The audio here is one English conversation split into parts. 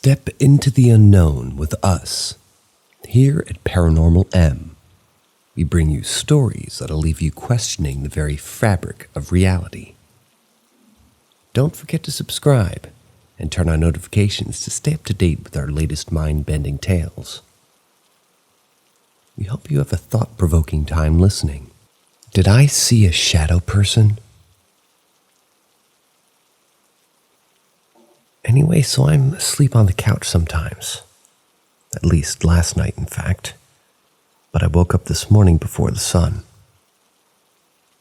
Step into the unknown with us. Here at Paranormal M, we bring you stories that'll leave you questioning the very fabric of reality. Don't forget to subscribe and turn on notifications to stay up to date with our latest mind-bending tales. We hope you have a thought-provoking time listening. Did I see a shadow person? Anyway, so I'm asleep on the couch sometimes. At least last night, in fact. But I woke up this morning before the sun.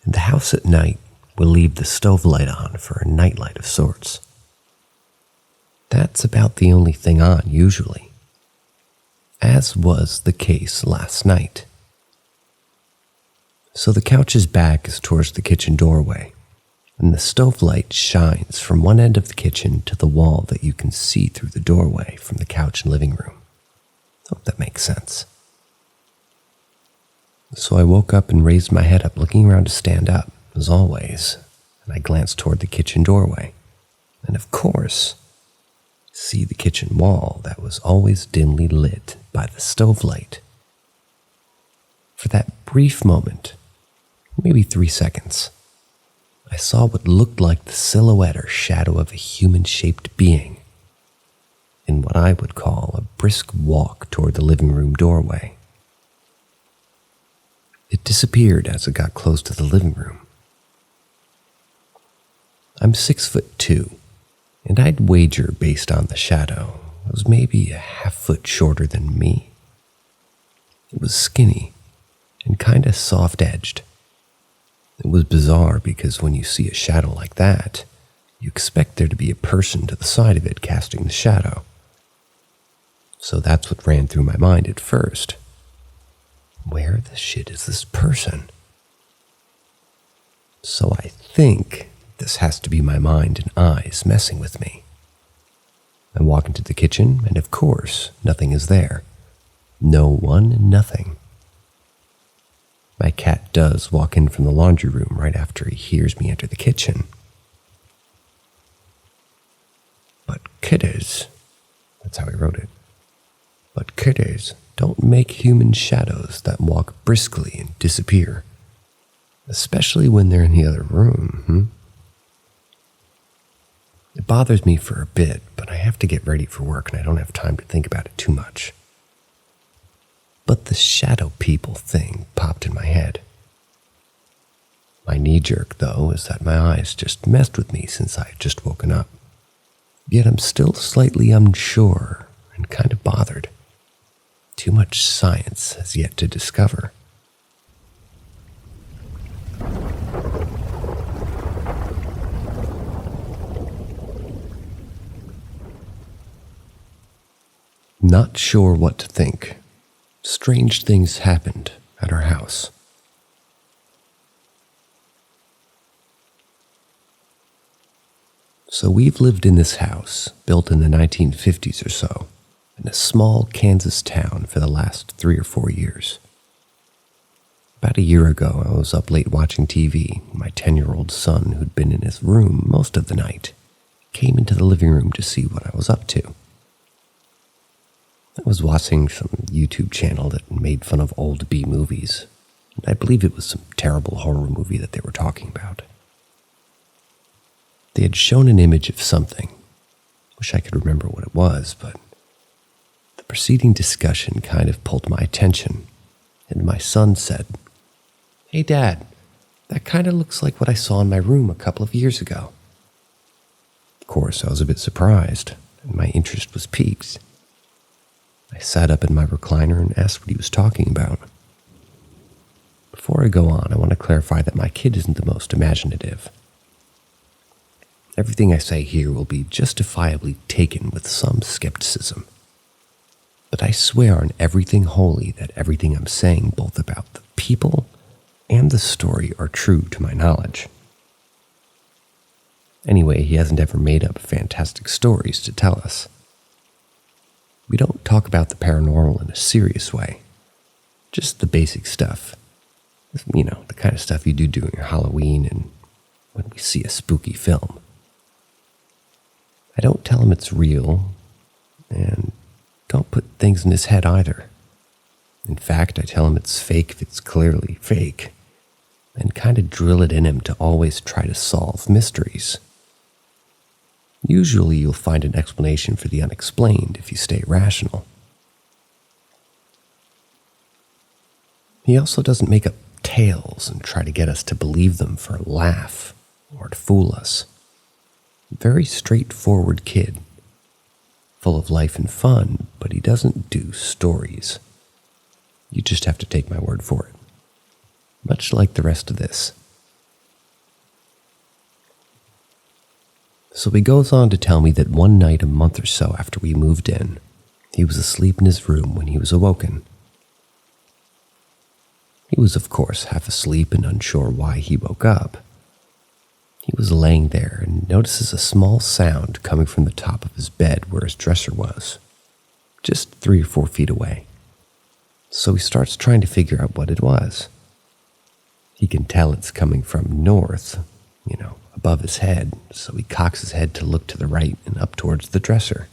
In the house at night, we'll leave the stove light on for a nightlight of sorts. That's about the only thing on, usually. As was the case last night. So the couch's back is towards the kitchen doorway, and the stove light shines from one end of the kitchen to the wall that you can see through the doorway from the couch and living room. Hope that makes sense. So I woke up and raised my head up, looking around to stand up, as always, and I glanced toward the kitchen doorway, and of course, see the kitchen wall that was always dimly lit by the stove light. For that brief moment, maybe 3 seconds, I saw what looked like the silhouette or shadow of a human-shaped being in what I would call a brisk walk toward the living room doorway. It disappeared as it got close to the living room. I'm 6'2", and I'd wager based on the shadow, it was maybe a half-foot shorter than me. It was skinny and kinda soft-edged. It was bizarre because when you see a shadow like that, you expect there to be a person to the side of it casting the shadow. So that's what ran through my mind at first. Where the shit is this person? So I think this has to be my mind and eyes messing with me. I walk into the kitchen, and of course, nothing is there. No one, nothing. My cat does walk in from the laundry room right after he hears me enter the kitchen. But kitters, that's how he wrote it. But kitters don't make human shadows that walk briskly and disappear, especially when they're in the other room. It bothers me for a bit, but I have to get ready for work and I don't have time to think about it too much. But the shadow people thing popped in my head. My knee-jerk, though, is that my eyes just messed with me since I had just woken up. Yet I'm still slightly unsure and kind of bothered. Too much science has yet to discover. Not sure what to think. Strange things happened at our house. So we've lived in this house, built in the 1950s or so, in a small Kansas town for the last 3 or 4 years. About a year ago, I was up late watching TV. My 10-year-old son, who'd been in his room most of the night, came into the living room to see what I was up to. I was watching some YouTube channel that made fun of old B movies. I believe it was some terrible horror movie that they were talking about. They had shown an image of something. Wish I could remember what it was, but the preceding discussion kind of pulled my attention, and my son said, "Hey Dad, that kind of looks like what I saw in my room a couple of years ago." Of course, I was a bit surprised, and my interest was piqued. I sat up in my recliner and asked what he was talking about. Before I go on, I want to clarify that my kid isn't the most imaginative. Everything I say here will be justifiably taken with some skepticism. But I swear on everything holy that everything I'm saying both about the people and the story are true to my knowledge. Anyway, he hasn't ever made up fantastic stories to tell us. We don't talk about the paranormal in a serious way. Just the basic stuff. You know, the kind of stuff you do during Halloween and when we see a spooky film. I don't tell him it's real, And don't put things in his head either. In fact, I tell him it's fake if it's clearly fake, and kind of drill it in him to always try to solve mysteries. Usually you'll find an explanation for the unexplained if you stay rational. He also doesn't make up tales and try to get us to believe them for a laugh or to fool us. Very straightforward kid, full of life and fun, but he doesn't do stories. You just have to take my word for it. Much like the rest of this. So he goes on to tell me that one night a month or so after we moved in, he was asleep in his room when he was awoken. He was, of course, half asleep and unsure why he woke up. He was laying there and notices a small sound coming from the top of his bed where his dresser was, just 3 or 4 feet away. So he starts trying to figure out what it was. He can tell it's coming from north, above his head, so he cocks his head to look to the right and up towards the dresser.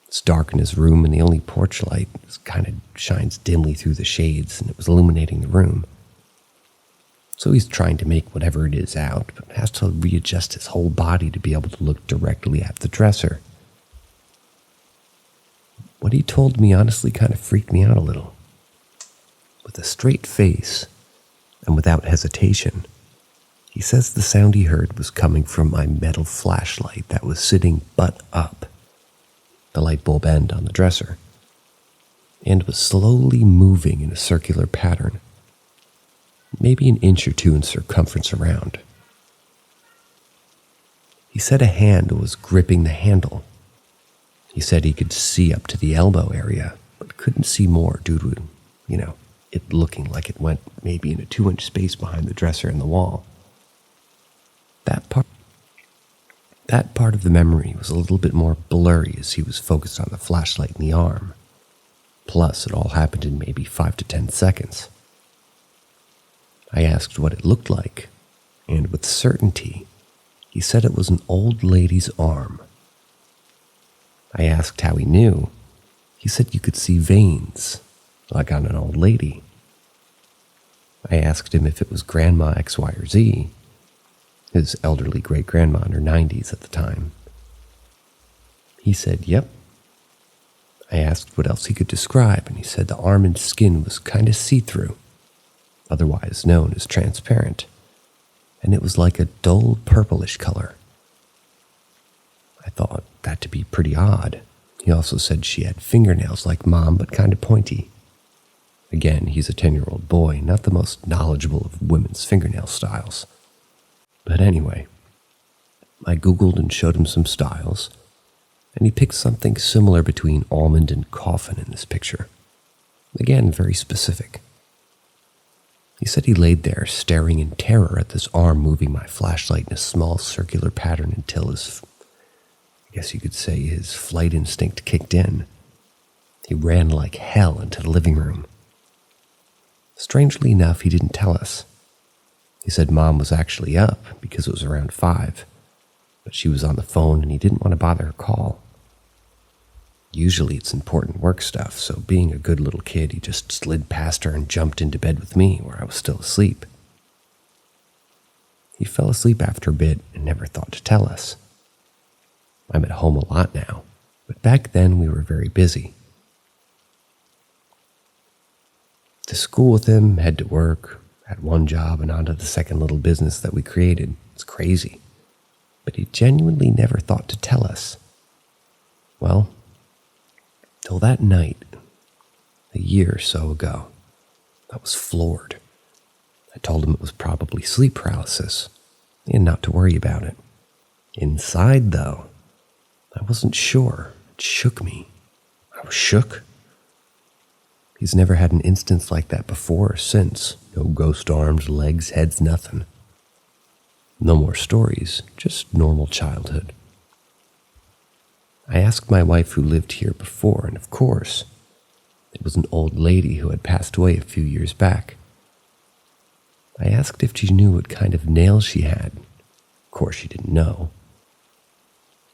It's dark in his room, and the only porch light kind of shines dimly through the shades, and it was illuminating the room. So he's trying to make whatever it is out, but has to readjust his whole body to be able to look directly at the dresser. What he told me honestly kind of freaked me out a little. With a straight face, and without hesitation, he says the sound he heard was coming from my metal flashlight that was sitting butt up, the light bulb end on the dresser, and was slowly moving in a circular pattern, maybe an inch or 2 in circumference around. He said a hand was gripping the handle. He said he could see up to the elbow area, but couldn't see more due to, it looking like it went maybe in a 2-inch space behind the dresser and the wall. That part of the memory was a little bit more blurry as he was focused on the flashlight in the arm. Plus, it all happened in maybe 5 to 10 seconds. I asked what it looked like, and with certainty, he said it was an old lady's arm. I asked how he knew. He said you could see veins, like on an old lady. I asked him if it was Grandma X, Y, or Z, his elderly great-grandma in her 90s at the time. He said, yep. I asked what else he could describe, and he said the arm and skin was kind of see-through, otherwise known as transparent, and it was like a dull purplish color. I thought that to be pretty odd. He also said she had fingernails like Mom, but kind of pointy. Again, he's a 10-year-old boy, not the most knowledgeable of women's fingernail styles. But anyway, I Googled and showed him some styles, and he picked something similar between almond and coffin in this picture. Again, very specific. He said he laid there staring in terror at this arm moving my flashlight in a small circular pattern until his flight instinct kicked in. He ran like hell into the living room. Strangely enough, he didn't tell us. He said Mom was actually up because it was around 5, but she was on the phone and he didn't want to bother her call. Usually it's important work stuff, so being a good little kid, he just slid past her and jumped into bed with me where I was still asleep. He fell asleep after a bit and never thought to tell us. I'm at home a lot now, but back then we were very busy. To school with him, head to work, had one job and onto the second little business that we created. It's crazy. But he genuinely never thought to tell us. Well, till that night, a year or so ago, I was floored. I told him it was probably sleep paralysis and not to worry about it. Inside, though, I wasn't sure. It shook me. I was shook. He's never had an instance like that before or since. No ghost arms, legs, heads, nothing. No more stories, just normal childhood. I asked my wife who lived here before, and of course, it was an old lady who had passed away a few years back. I asked if she knew what kind of nails she had. Of course, she didn't know.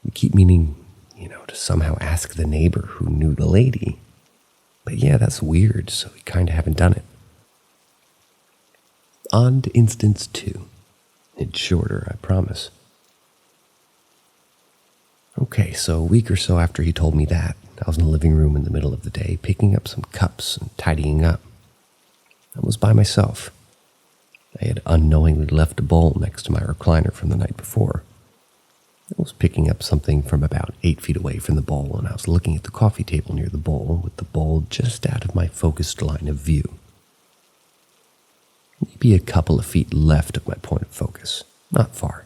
We keep meaning to somehow ask the neighbor who knew the lady. But yeah, that's weird, so we kind of haven't done it. On to instance 2. It's shorter, I promise. Okay, so a week or so after he told me that, I was in the living room in the middle of the day, picking up some cups and tidying up. I was by myself. I had unknowingly left a bowl next to my recliner from the night before. I was picking up something from about 8 feet away from the bowl, and I was looking at the coffee table near the bowl, with the bowl just out of my focused line of view. Maybe a couple of feet left of my point of focus, not far.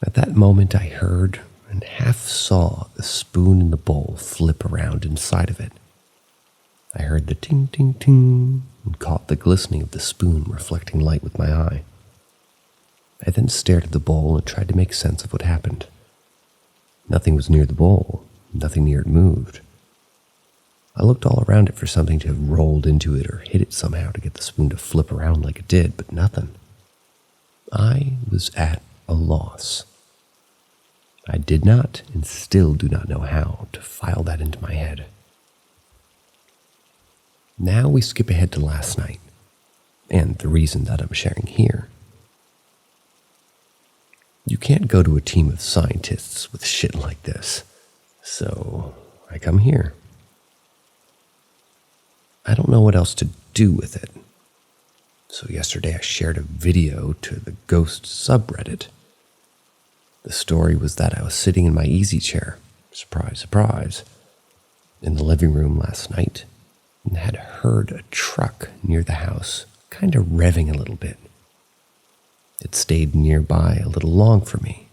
At that moment, I heard and half saw the spoon in the bowl flip around inside of it. I heard the ting, ting, ting, and caught the glistening of the spoon reflecting light with my eye. I then stared at the bowl and tried to make sense of what happened. Nothing was near the bowl. Nothing near it moved. I looked all around it for something to have rolled into it or hit it somehow to get the spoon to flip around like it did, but nothing. I was at a loss. I did not and still do not know how to file that into my head. Now we skip ahead to last night, and the reason that I'm sharing here. You can't go to a team of scientists with shit like this, so I come here. I don't know what else to do with it. So yesterday I shared a video to the ghost subreddit. The story was that I was sitting in my easy chair, surprise, surprise, in the living room last night and had heard a truck near the house kind of revving a little bit. It stayed nearby a little long for me,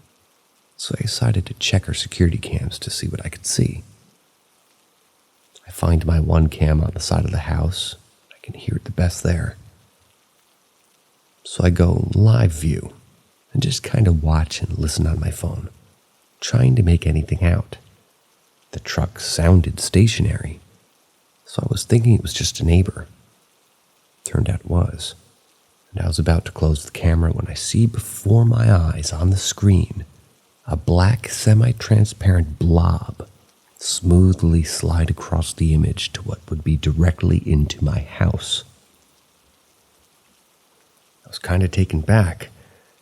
so I decided to check our security cams to see what I could see. I find my one cam on the side of the house. I can hear it the best there. So I go live view and just kind of watch and listen on my phone, trying to make anything out. The truck sounded stationary, so I was thinking it was just a neighbor. Turned out it was. And I was about to close the camera when I see before my eyes on the screen a black semi-transparent blob smoothly slide across the image to what would be directly into my house. I was kind of taken back,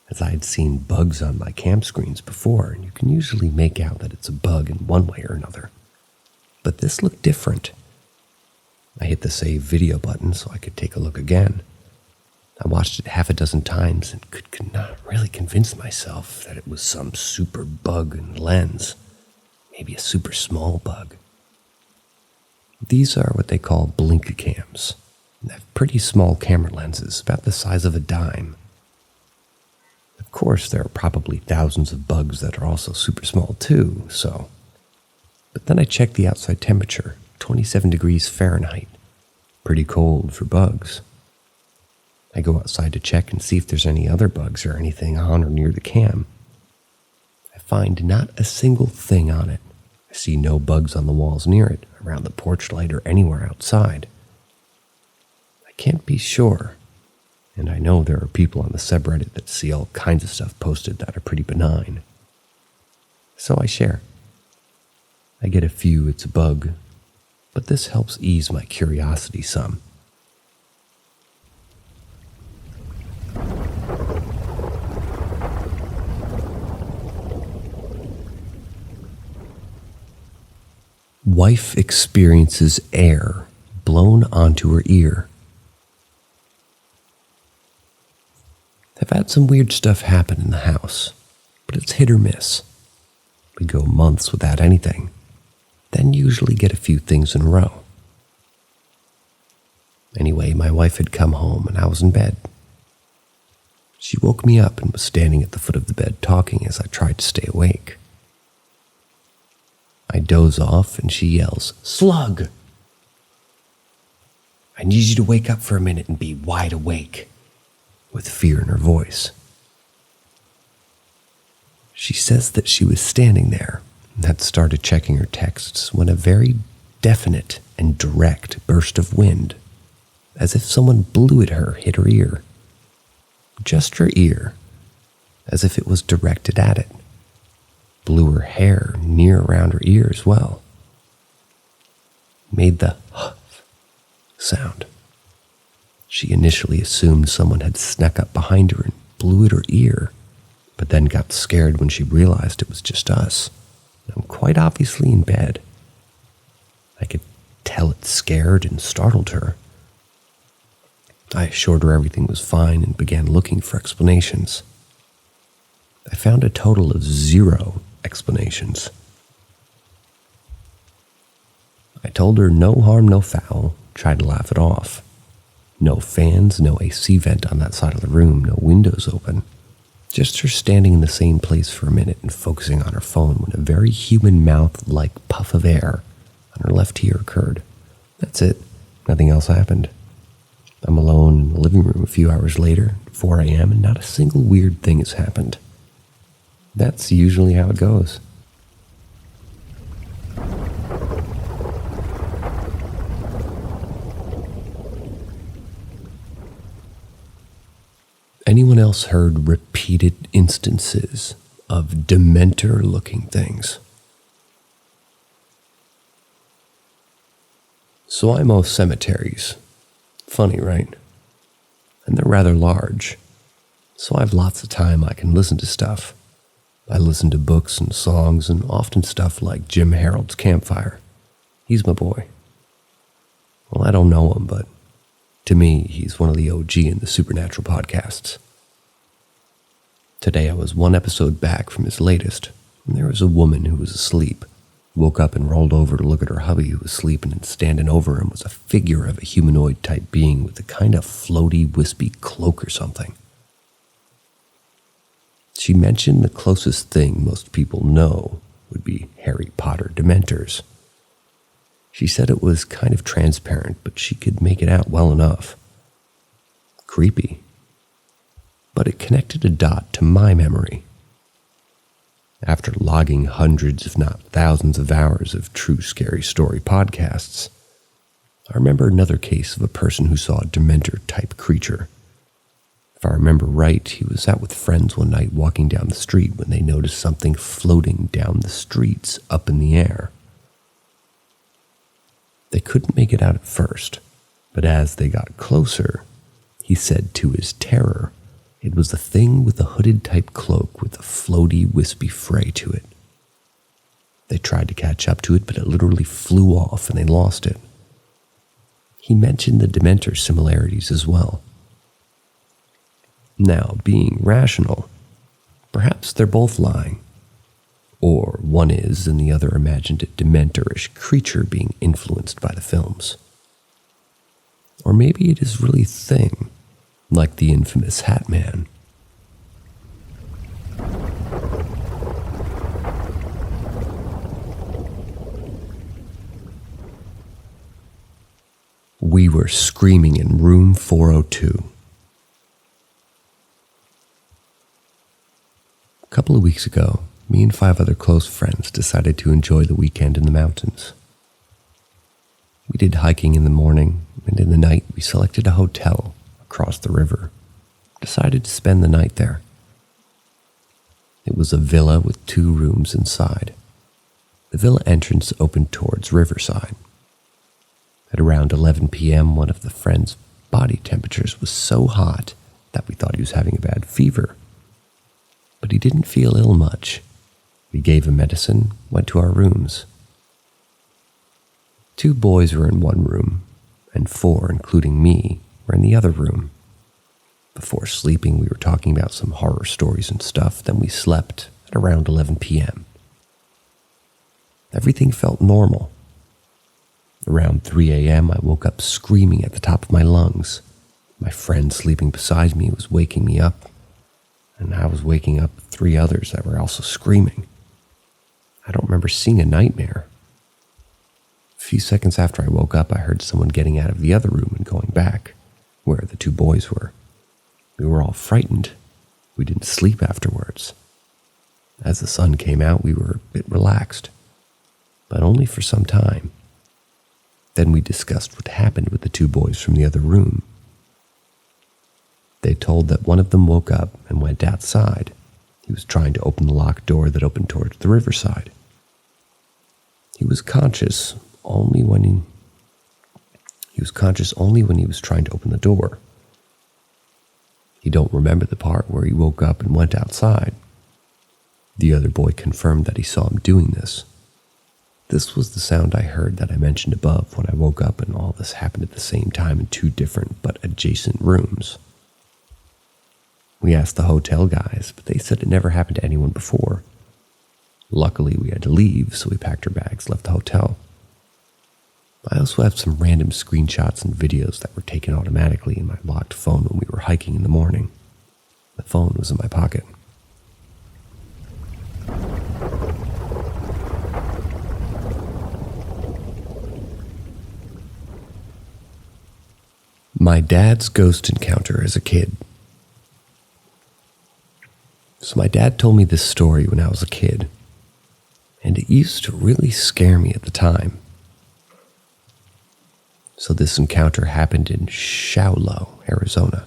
as I had seen bugs on my cam screens before, and you can usually make out that it's a bug in one way or another. But this looked different. I hit the save video button so I could take a look again. I watched it half a dozen times and could not really convince myself that it was some super bug in the lens, maybe a super small bug. These are what they call blink cams. They have pretty small camera lenses, about the size of a dime. Of course, there are probably thousands of bugs that are also super small too, so. But then I checked the outside temperature, 27 degrees Fahrenheit. Pretty cold for bugs. I go outside to check and see if there's any other bugs or anything on or near the cam. I find not a single thing on it. I see no bugs on the walls near it, around the porch light, or anywhere outside. I can't be sure, and I know there are people on the subreddit that see all kinds of stuff posted that are pretty benign. So I share. I get a few it's a bug, but this helps ease my curiosity some. Wife experiences air blown onto her ear. I've had some weird stuff happen in the house, but it's hit or miss. We go months without anything, then usually get a few things in a row. Anyway, my wife had come home and I was in bed. She woke me up and was standing at the foot of the bed talking as I tried to stay awake. I doze off and she yells, "Slug! I need you to wake up for a minute and be wide awake," with fear in her voice. She says that she was standing there and had started checking her texts when a very definite and direct burst of wind, as if someone blew at her, hit her ear. Just her ear, as if it was directed at it. blew her hair near around her ear as well. Made the huff sound. She initially assumed someone had snuck up behind her and blew at her ear, but then got scared when she realized it was just us. I'm quite obviously in bed. I could tell it scared and startled her. I assured her everything was fine and began looking for explanations. I found a total of 0 explanations. I told her no harm, no foul, tried to laugh it off. No fans, no AC vent on that side of the room, no windows open. Just her standing in the same place for a minute and focusing on her phone when a very human mouth-like puff of air on her left ear occurred. That's it. Nothing else happened. I'm alone in the living room a few hours later, 4 a.m., and not a single weird thing has happened. That's usually how it goes. Anyone else heard repeated instances of dementor-looking things? So I mow cemeteries. Funny, right? And they're rather large, so I have lots of time I can listen to stuff. I listen to books and songs and often stuff like Jim Harold's Campfire. He's my boy. Well, I don't know him, but to me, he's one of the OG in the supernatural podcasts. Today I was one episode back from his latest, and there was a woman who was asleep. Woke up and rolled over to look at her hubby who was sleeping, and standing over him was a figure of a humanoid-type being with a kind of floaty, wispy cloak or something. She mentioned the closest thing most people know would be Harry Potter Dementors. She said it was kind of transparent, but she could make it out well enough. Creepy. But it connected a dot to my memory. After logging hundreds, if not thousands of hours of true scary story podcasts, I remember another case of a person who saw a Dementor-type creature. If I remember right, he was out with friends one night walking down the street when they noticed something floating down the streets up in the air. They couldn't make it out at first, but as they got closer, he said to his terror, it was a thing with a hooded-type cloak with a floaty, wispy fray to it. They tried to catch up to it, but it literally flew off and they lost it. He mentioned the Dementor similarities as well. Now, being rational, perhaps they're both lying. Or one is and the other imagined a Dementor-ish creature being influenced by the films. Or maybe it is really a thing, like the infamous Hat Man. We were screaming in room 402. A couple of weeks ago, me and 5 other close friends decided to enjoy the weekend in the mountains. We did hiking in the morning, and in the night we selected a hotel across the river. Decided to spend the night there. It was a villa with 2 rooms inside. The villa entrance opened towards Riverside. At around 11 p.m., one of the friends' body temperatures was so hot that we thought he was having a bad fever. But he didn't feel ill much. We gave him medicine, went to our rooms. 2 boys were in one room, and 4, including me, were in the other room. Before sleeping, we were talking about some horror stories and stuff, then we slept at around 11 p.m. Everything felt normal. Around 3 a.m., I woke up screaming at the top of my lungs. My friend sleeping beside me was waking me up, and I was waking up 3 others that were also screaming. I don't remember seeing a nightmare. A few seconds after I woke up, I heard someone getting out of the other room and going back, where the 2 boys were. We were all frightened. We didn't sleep afterwards. As the sun came out, we were a bit relaxed, but only for some time. Then we discussed what happened with the 2 boys from the other room. They told that one of them woke up and went outside, He was trying to open the locked door that opened towards the riverside. He was conscious only when he was trying to open the door. He don't remember the part where he woke up and went outside. The other boy confirmed that he saw him doing this. This was the sound I heard that I mentioned above when I woke up, and all this happened at the same time in two different but adjacent rooms. We asked the hotel guys, but they said it never happened to anyone before. Luckily, we had to leave, so we packed our bags, left the hotel. I also have some random screenshots and videos that were taken automatically in my locked phone when we were hiking in the morning. The phone was in my pocket. My dad's ghost encounter as a kid. So my dad told me this story when I was a kid, and it used to really scare me at the time. So this encounter happened in Showlow, Arizona,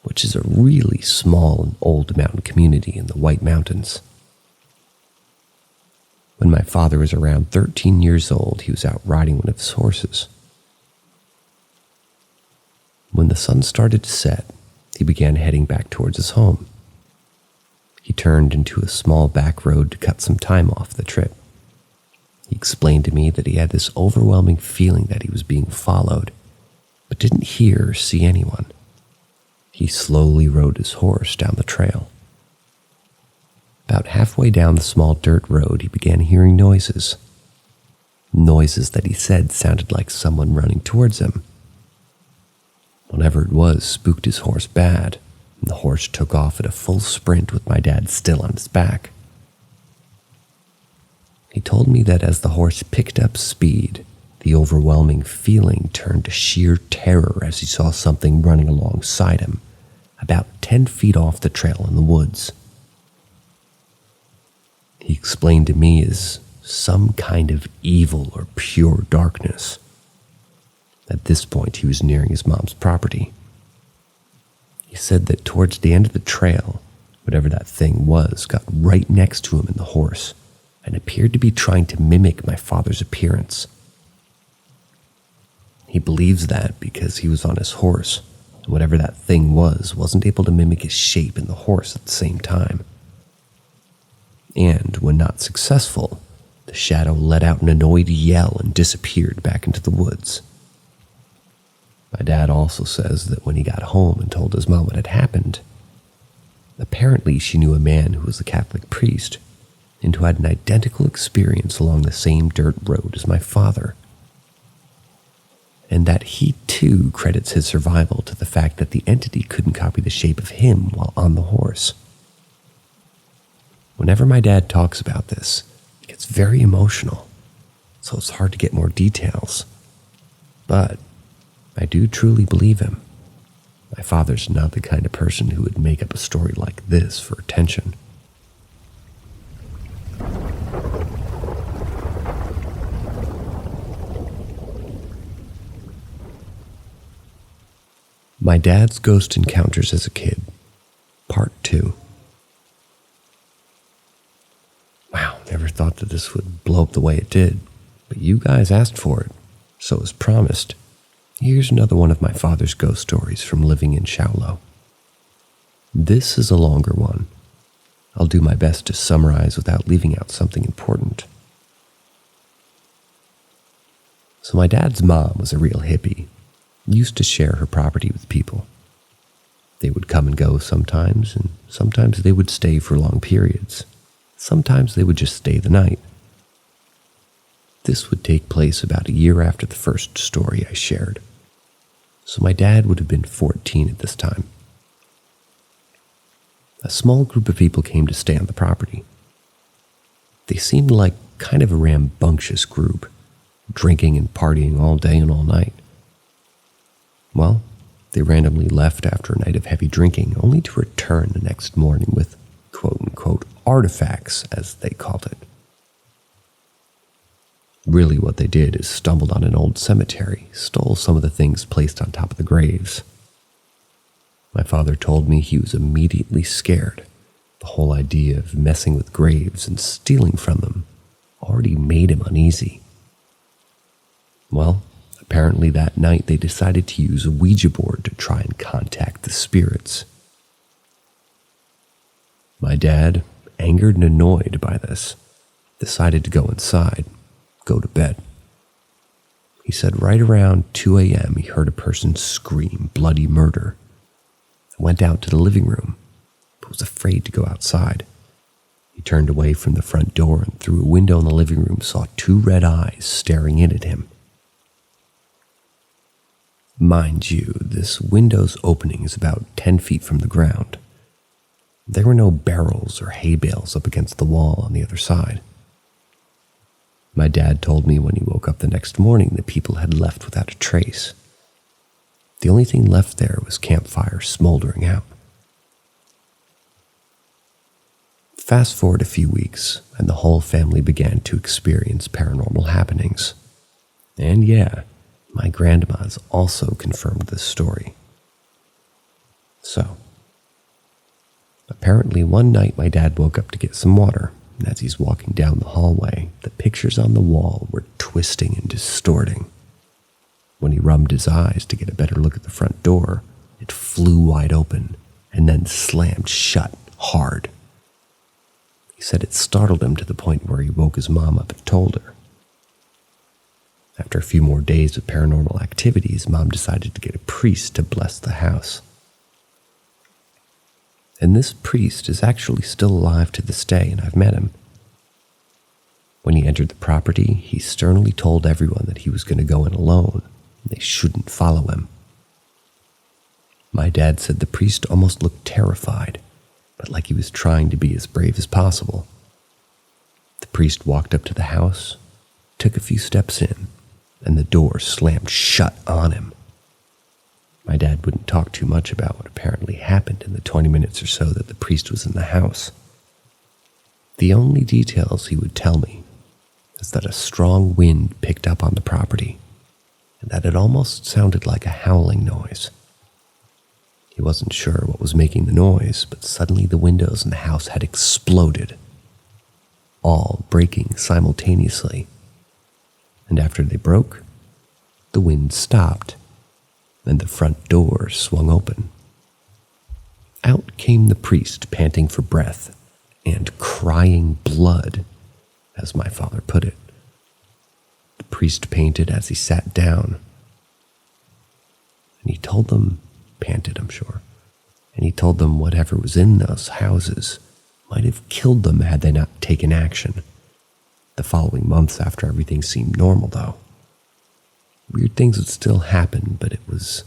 which is a really small and old mountain community in the White Mountains. When my father was around 13 years old, he was out riding one of his horses. When the sun started to set, he began heading back towards his home. He turned into a small back road to cut some time off the trip. He explained to me that he had this overwhelming feeling that he was being followed, but didn't hear or see anyone. He slowly rode his horse down the trail. About halfway down the small dirt road, he began hearing noises. Noises that he said sounded like someone running towards him. Whatever it was spooked his horse bad, and the horse took off at a full sprint with my dad still on his back. He told me that as the horse picked up speed, the overwhelming feeling turned to sheer terror as he saw something running alongside him, about 10 feet off the trail in the woods. He explained to me as some kind of evil or pure darkness. At this point, he was nearing his mom's property. He said that towards the end of the trail, whatever that thing was got right next to him and the horse, and appeared to be trying to mimic my father's appearance. He believes that because he was on his horse, and whatever that thing was wasn't able to mimic his shape and the horse at the same time. And when not successful, the shadow let out an annoyed yell and disappeared back into the woods. My dad also says that when he got home and told his mom what had happened, apparently she knew a man who was a Catholic priest and who had an identical experience along the same dirt road as my father, and that he too credits his survival to the fact that the entity couldn't copy the shape of him while on the horse. Whenever my dad talks about this, it gets very emotional, so it's hard to get more details. But I do truly believe him. My father's not the kind of person who would make up a story like this for attention. My dad's ghost encounters as a kid, Part 2. Wow, never thought that this would blow up the way it did, but you guys asked for it, so as promised, here's another one of my father's ghost stories from living in Showlow. This is a longer one. I'll do my best to summarize without leaving out something important. So my dad's mom was a real hippie, used to share her property with people. They would come and go sometimes, and sometimes they would stay for long periods. Sometimes they would just stay the night. This would take place about a year after the first story I shared, so my dad would have been 14 at this time. A small group of people came to stay on the property. They seemed like kind of a rambunctious group, drinking and partying all day and all night. Well, they randomly left after a night of heavy drinking, only to return the next morning with quote-unquote artifacts, as they called it. Really what they did is stumbled on an old cemetery, stole some of the things placed on top of the graves. My father told me he was immediately scared The whole idea of messing with graves and stealing from them already made him uneasy. Well, apparently that night they decided to use a Ouija board to try and contact the spirits. My dad, angered and annoyed by this, decided to go inside, go to bed. He said right around 2 a.m. he heard a person scream bloody murder. I went out to the living room, but was afraid to go outside. He turned away from the front door and through a window in the living room saw 2 red eyes staring in at him. Mind you, this window's opening is about 10 feet from the ground. There were no barrels or hay bales up against the wall on the other side. My dad told me when he woke up the next morning that people had left without a trace. The only thing left there was campfire smoldering out. Fast forward a few weeks, and the whole family began to experience paranormal happenings. And yeah, my grandma's also confirmed this story. So, apparently one night my dad woke up to get some water, and as he's walking down the hallway, the pictures on the wall were twisting and distorting. When he rubbed his eyes to get a better look at the front door, it flew wide open and then slammed shut hard. He said it startled him to the point where he woke his mom up and told her. After a few more days of paranormal activities, Mom decided to get a priest to bless the house. And this priest is actually still alive to this day, and I've met him. When he entered the property, he sternly told everyone that he was going to go in alone, and they shouldn't follow him. My dad said the priest almost looked terrified, but like he was trying to be as brave as possible. The priest walked up to the house, took a few steps in, and the door slammed shut on him. My dad wouldn't talk too much about what apparently happened in the 20 minutes or so that the priest was in the house. The only details he would tell me is that a strong wind picked up on the property, and that it almost sounded like a howling noise. He wasn't sure what was making the noise, but suddenly the windows in the house had exploded, all breaking simultaneously. And after they broke, the wind stopped, and the front door swung open. Out came the priest, panting for breath and crying blood, as my father put it. The priest panted as he sat down, and he told them, panted I'm sure, and he told them whatever was in those houses might have killed them had they not taken action. The following months after everything seemed normal, though. Weird things would still happen, but it was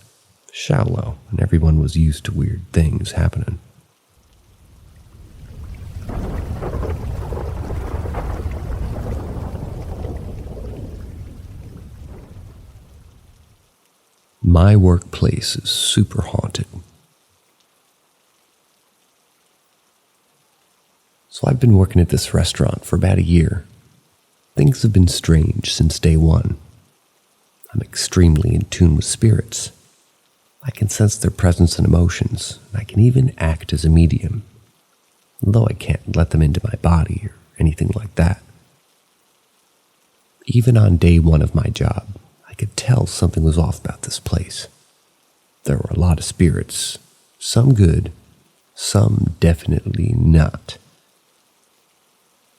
shallow, and everyone was used to weird things happening. My workplace is super haunted. So I've been working at this restaurant for about a year. Things have been strange since day one. I'm extremely in tune with spirits. I can sense their presence and emotions, and I can even act as a medium, though I can't let them into my body or anything like that. Even on day one of my job, I could tell something was off about this place. There were a lot of spirits, some good, some definitely not.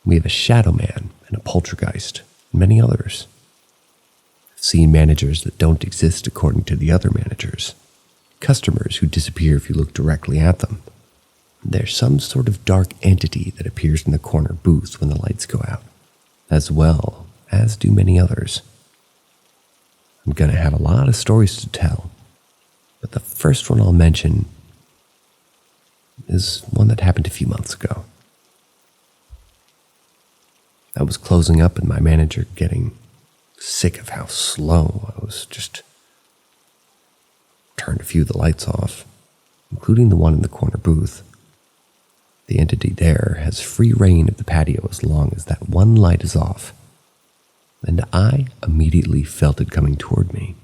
We have a shadow man and a poltergeist, and many others. I've seen managers that don't exist according to the other managers, customers who disappear if you look directly at them. There's some sort of dark entity that appears in the corner booth when the lights go out, as well as do many others. I'm going to have a lot of stories to tell, but the first one I'll mention is one that happened a few months ago. I was closing up and my manager getting sick of how slow I was. Just turned a few of the lights off, including the one in the corner booth. The entity there has free reign of the patio as long as that one light is off, and I immediately felt it coming toward me.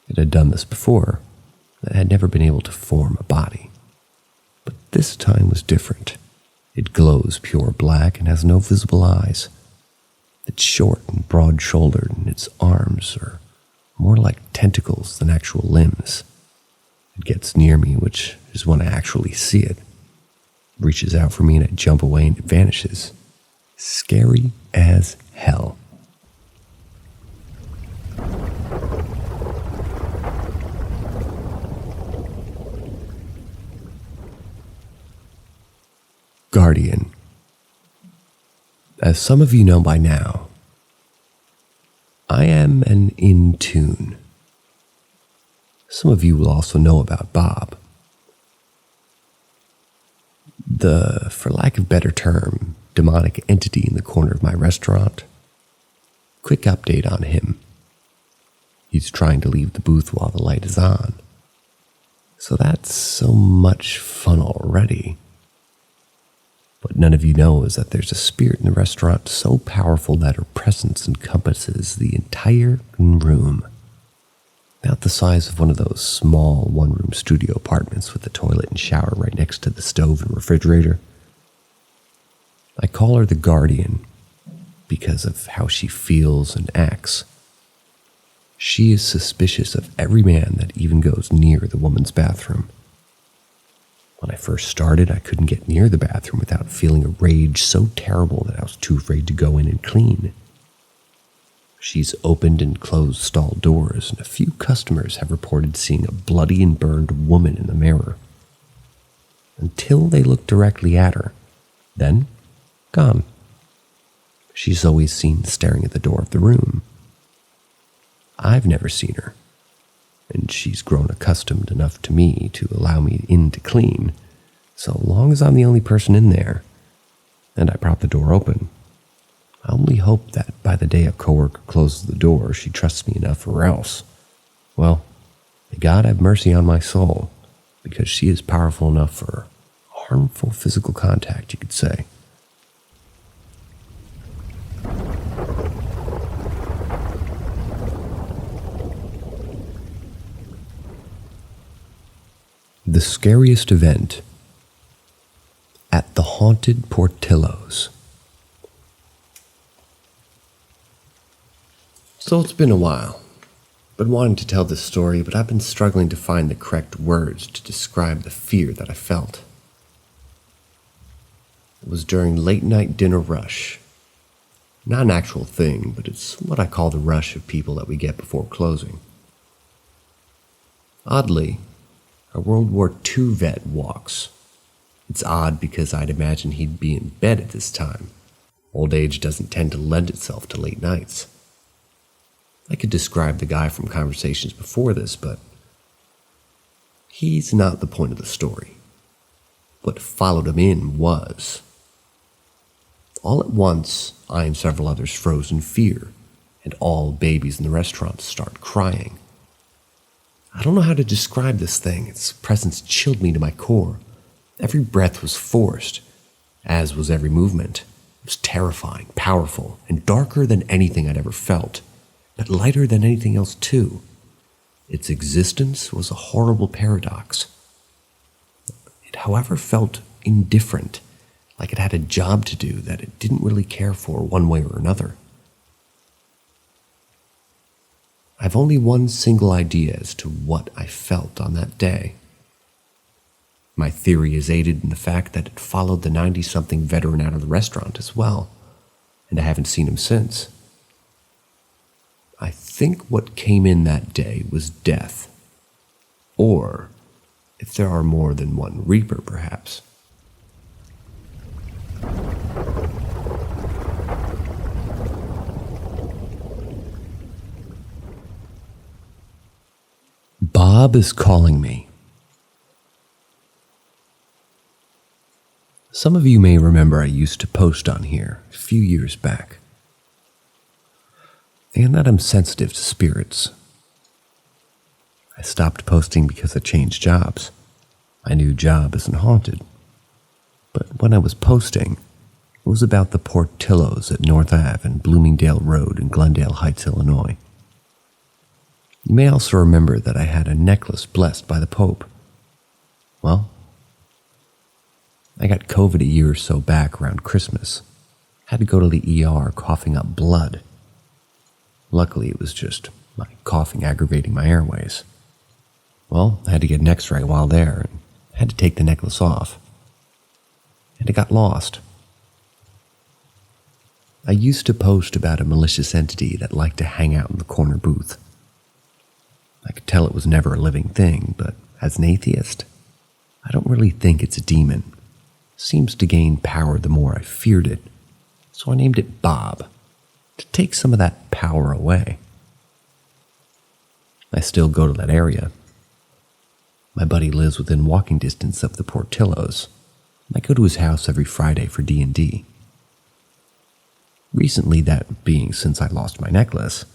It had done this before. It had never been able to form a body, but this time was different. It glows pure black and has no visible eyes. It's short and broad-shouldered, and its arms are more like tentacles than actual limbs. It gets near me, which is when I actually see it. Reaches out for me and I jump away and it vanishes. Scary as hell. Guardian. As some of you know by now, I am an in-tune. Some of you will also know about Bob. The, for lack of better term, demonic entity in the corner of my restaurant. Quick update on him. He's trying to leave the booth while the light is on. So that's so much fun already. What none of you know is that there's a spirit in the restaurant so powerful that her presence encompasses the entire room. About the size of one of those small one-room studio apartments with a toilet and shower right next to the stove and refrigerator. I call her the Guardian because of how she feels and acts. She is suspicious of every man that even goes near the woman's bathroom. When I first started, I couldn't get near the bathroom without feeling a rage so terrible that I was too afraid to go in and clean. She's opened and closed stall doors, and a few customers have reported seeing a bloody and burned woman in the mirror. Until they look directly at her. Then, gone. She's always seen staring at the door of the room. I've never seen her, and she's grown accustomed enough to me to allow me in to clean, so long as I'm the only person in there, and I prop the door open. I only hope that by the day a coworker closes the door, she trusts me enough, or else, well, may God have mercy on my soul, because she is powerful enough for harmful physical contact, you could say. The scariest event at the haunted Portillo's. So it's been a while. Been wanting to tell this story, but I've been struggling to find the correct words to describe the fear that I felt. It was during late night dinner rush. Not an actual thing, but it's what I call the rush of people that we get before closing. Oddly, a World War II vet walks. It's odd because I'd imagine he'd be in bed at this time. Old age doesn't tend to lend itself to late nights. I could describe the guy from conversations before this, but he's not the point of the story. What followed him in was. All at once, I and several others froze in fear, and all babies in the restaurant start crying. I don't know how to describe this thing. Its presence chilled me to my core. Every breath was forced, as was every movement. It was terrifying, powerful, and darker than anything I'd ever felt, but lighter than anything else too. Its existence was a horrible paradox. It, however, felt indifferent, like it had a job to do that it didn't really care for one way or another. I've only one single idea as to what I felt on that day. My theory is aided in the fact that it followed the 90-something veteran out of the restaurant as well, and I haven't seen him since. I think what came in that day was death. Or, if there are more than one Reaper, perhaps. Bob is calling me. Some of you may remember I used to post on here a few years back. And that I'm sensitive to spirits. I stopped posting because I changed jobs. My new job isn't haunted. But when I was posting, it was about the Portillo's at North Ave and Bloomingdale Road in Glendale Heights, Illinois. You may also remember that I had a necklace blessed by the Pope. Well, I got COVID a year or so back around Christmas. Had to go to the ER coughing up blood. Luckily, it was just my coughing aggravating my airways. Well, I had to get an x-ray while there and had to take the necklace off. And it got lost. I used to post about a malicious entity that liked to hang out in the corner booth. I could tell it was never a living thing, but as an atheist, I don't really think it's a demon. It seems to gain power the more I feared it, so I named it Bob, to take some of that power away. I still go to that area. My buddy lives within walking distance of the Portillos. I go to his house every Friday for D&D. Recently, that being since I lost my necklace,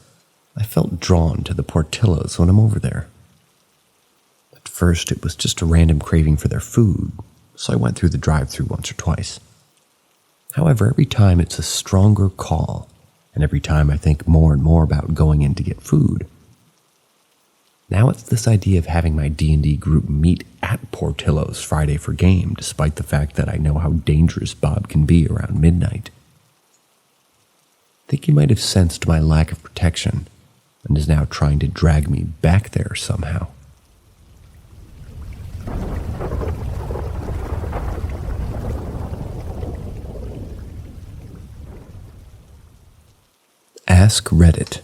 I felt drawn to the Portillos when I'm over there. At first, it was just a random craving for their food, so I went through the drive-thru once or twice. However, every time it's a stronger call, and every time I think more and more about going in to get food. Now it's this idea of having my D&D group meet at Portillo's Friday for game, despite the fact that I know how dangerous Bob can be around midnight. I think he might have sensed my lack of protection and is now trying to drag me back there somehow. Ask Reddit.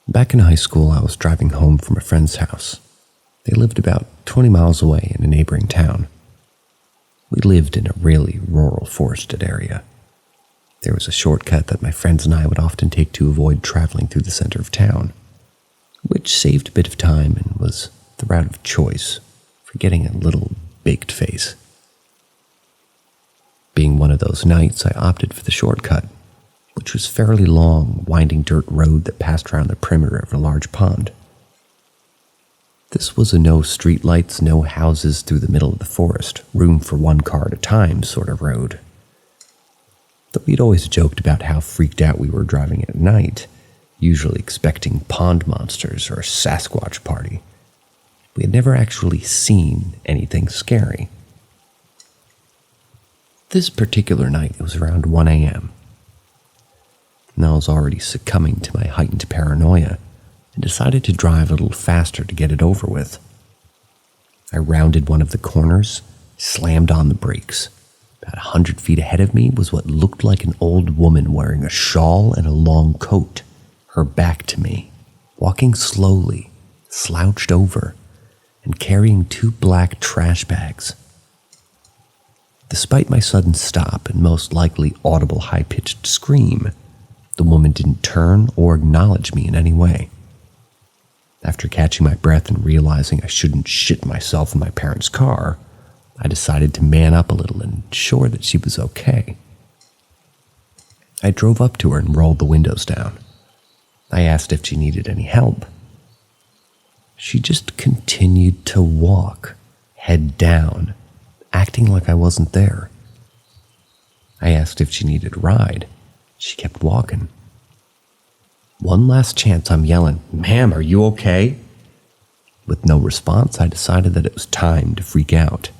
Back in high school, I was driving home from a friend's house. They lived about 20 miles away in a neighboring town. We lived in a really rural, forested area. There was a shortcut that my friends and I would often take to avoid traveling through the center of town, which saved a bit of time and was the route of choice for getting a little baked face. Being one of those nights, I opted for the shortcut, which was a fairly long, winding dirt road that passed around the perimeter of a large pond. This was a no streetlights, no houses through the middle of the forest, room for one car at a time sort of road. Though we'd always joked about how freaked out we were driving at night, usually expecting pond monsters or a Sasquatch party. We had never actually seen anything scary. This particular night, it was around 1 a.m. And I was already succumbing to my heightened paranoia and decided to drive a little faster to get it over with. I rounded one of the corners, slammed on the brakes. About 100 feet ahead of me was what looked like an old woman wearing a shawl and a long coat, her back to me, walking slowly, slouched over, and carrying 2 black trash bags. Despite my sudden stop and most likely audible high-pitched scream, the woman didn't turn or acknowledge me in any way. After catching my breath and realizing I shouldn't shit myself in my parents' car, I decided to man up a little and ensure that she was okay. I drove up to her and rolled the windows down. I asked if she needed any help. She just continued to walk, head down, acting like I wasn't there. I asked if she needed a ride. She kept walking. One last chance, I'm yelling, "Ma'am, are you okay?" With no response, I decided that it was time to freak out.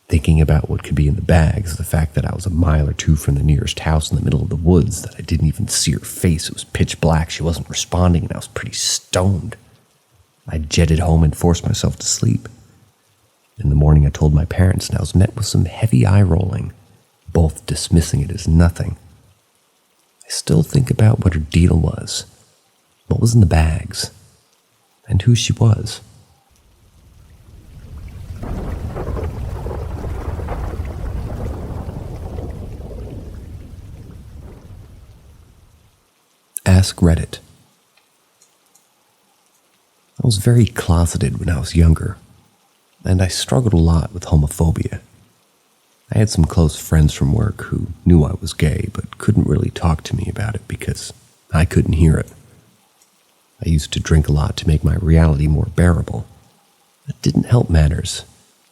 Thinking about what could be in the bags, the fact that I was a mile or two from the nearest house in the middle of the woods, that I didn't even see her face, it was pitch black, she wasn't responding, and I was pretty stoned. I jetted home and forced myself to sleep. In the morning, I told my parents, and I was met with some heavy eye rolling, both dismissing it as nothing. I still think about what her deal was, what was in the bags, and who she was. Ask Reddit. I was very closeted when I was younger, and I struggled a lot with homophobia. I had some close friends from work who knew I was gay but couldn't really talk to me about it because I couldn't hear it. I used to drink a lot to make my reality more bearable. That didn't help matters,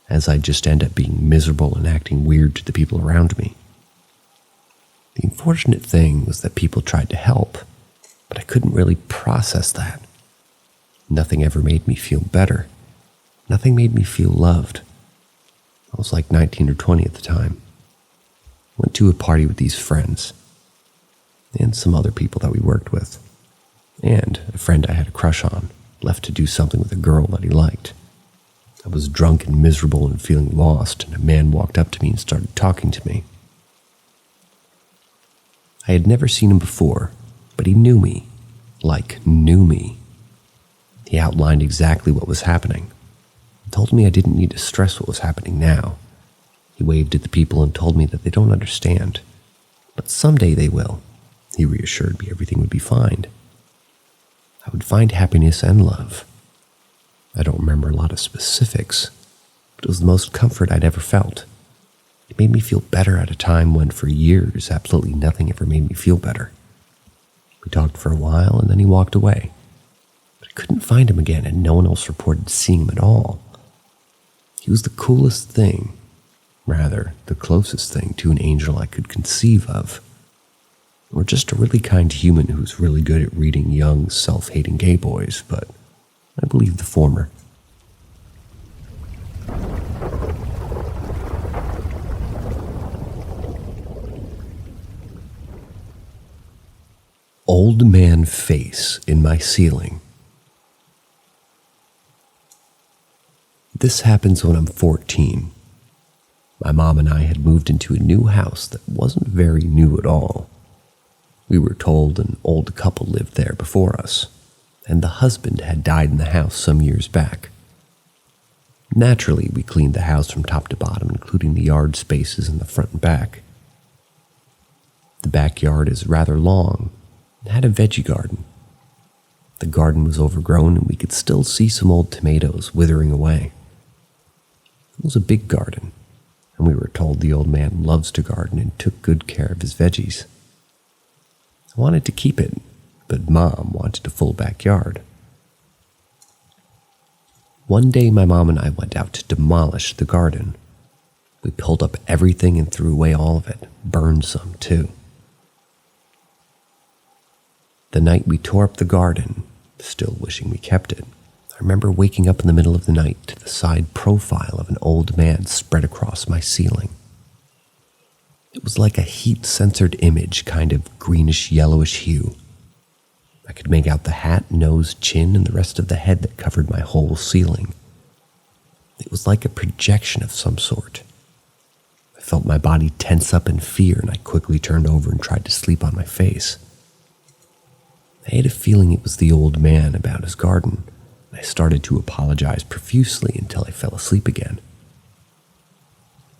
as I'd just end up being miserable and acting weird to the people around me. The unfortunate thing was that people tried to help, but I couldn't really process that. Nothing ever made me feel better. Nothing made me feel loved. I was like 19 or 20 at the time. Went to a party with these friends and some other people that we worked with, and a friend I had a crush on left to do something with a girl that he liked. I was drunk and miserable and feeling lost, and a man walked up to me and started talking to me. I had never seen him before, but he knew me, like knew me. He outlined exactly what was happening. Told me I didn't need to stress what was happening now. He waved at the people and told me that they don't understand. But someday they will. He reassured me everything would be fine. I would find happiness and love. I don't remember a lot of specifics, but it was the most comfort I'd ever felt. It made me feel better at a time when for years absolutely nothing ever made me feel better. We talked for a while and then he walked away. But I couldn't find him again and no one else reported seeing him at all. He was the coolest thing, rather the closest thing to an angel I could conceive of. Or just a really kind human who's really good at reading young, self-hating gay boys, but I believe the former. Old man face in my ceiling. This happens when I'm 14. My mom and I had moved into a new house that wasn't very new at all. We were told an old couple lived there before us, and the husband had died in the house some years back. Naturally, we cleaned the house from top to bottom, including the yard spaces in the front and back. The backyard is rather long and had a veggie garden. The garden was overgrown and we could still see some old tomatoes withering away. It was a big garden, and we were told the old man loves to garden and took good care of his veggies. I wanted to keep it, but Mom wanted a full backyard. One day my mom and I went out to demolish the garden. We pulled up everything and threw away all of it, burned some too. The night we tore up the garden, still wishing we kept it, I remember waking up in the middle of the night to the side profile of an old man spread across my ceiling. It was like a heat-censored image, kind of greenish-yellowish hue. I could make out the hat, nose, chin, and the rest of the head that covered my whole ceiling. It was like a projection of some sort. I felt my body tense up in fear, and I quickly turned over and tried to sleep on my face. I had a feeling it was the old man about his garden, and I started to apologize profusely until I fell asleep again.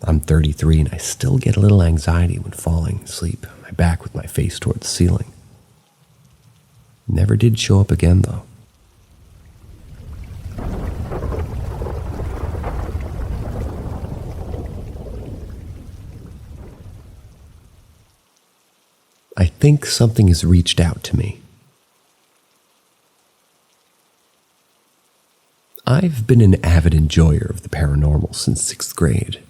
I'm 33 and I still get a little anxiety when falling asleep on my back with my face toward the ceiling. Never did show up again, though. I think something has reached out to me. I've been an avid enjoyer of the paranormal since 6th grade,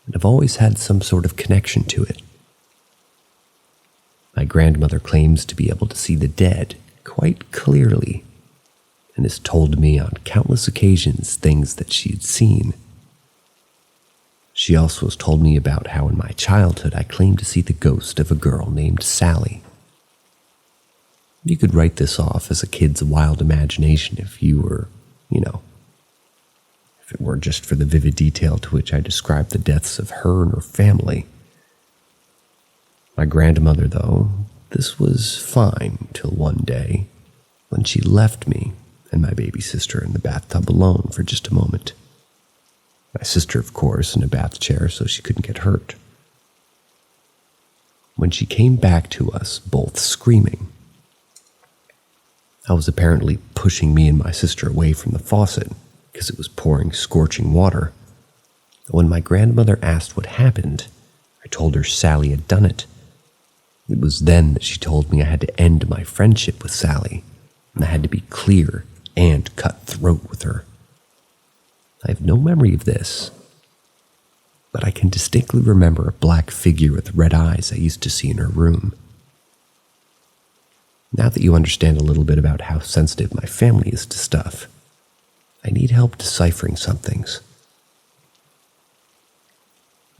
and I've always had some sort of connection to it. My grandmother claims to be able to see the dead quite clearly, and has told me on countless occasions things that she had seen. She also has told me about how in my childhood I claimed to see the ghost of a girl named Sally. You could write this off as a kid's wild imagination if you were, if it were just for the vivid detail to which I described the deaths of her and her family. My grandmother, though, this was fine till one day when she left me and my baby sister in the bathtub alone for just a moment. My sister, of course, in a bath chair so she couldn't get hurt. When she came back to us, both screaming, I was apparently pushing me and my sister away from the faucet because it was pouring scorching water. When my grandmother asked what happened, I told her Sally had done it. It was then that she told me I had to end my friendship with Sally, and I had to be clear and cut throat with her. I have no memory of this, but I can distinctly remember a black figure with red eyes I used to see in her room. Now that you understand a little bit about how sensitive my family is to stuff, I need help deciphering some things.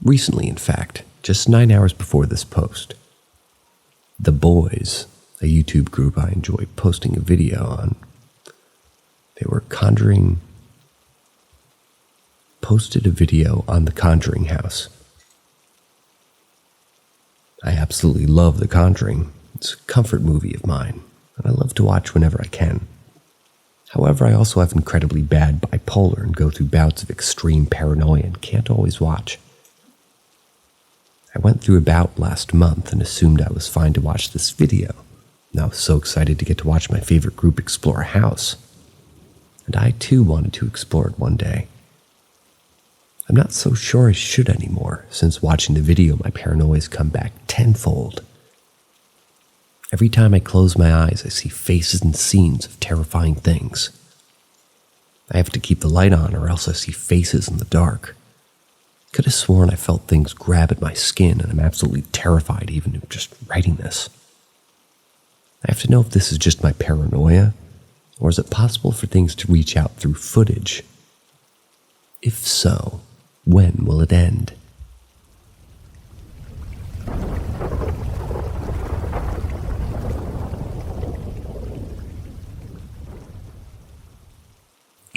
Recently, in fact, just 9 hours before this post, The Boys, a YouTube group I enjoy posting a video on, they were posted a video on The Conjuring house. I absolutely love The Conjuring. It's a comfort movie of mine, and I love to watch whenever I can. However, I also have incredibly bad bipolar and go through bouts of extreme paranoia and can't always watch. I went through a bout last month and assumed I was fine to watch this video, and I was so excited to get to watch my favorite group explore a house. And I too wanted to explore it one day. I'm not so sure I should anymore, since watching the video my paranoias come back tenfold. Every time I close my eyes, I see faces and scenes of terrifying things. I have to keep the light on or else I see faces in the dark. Could have sworn I felt things grab at my skin, and I'm absolutely terrified even of just writing this. I have to know if this is just my paranoia, or is it possible for things to reach out through footage? If so, when will it end?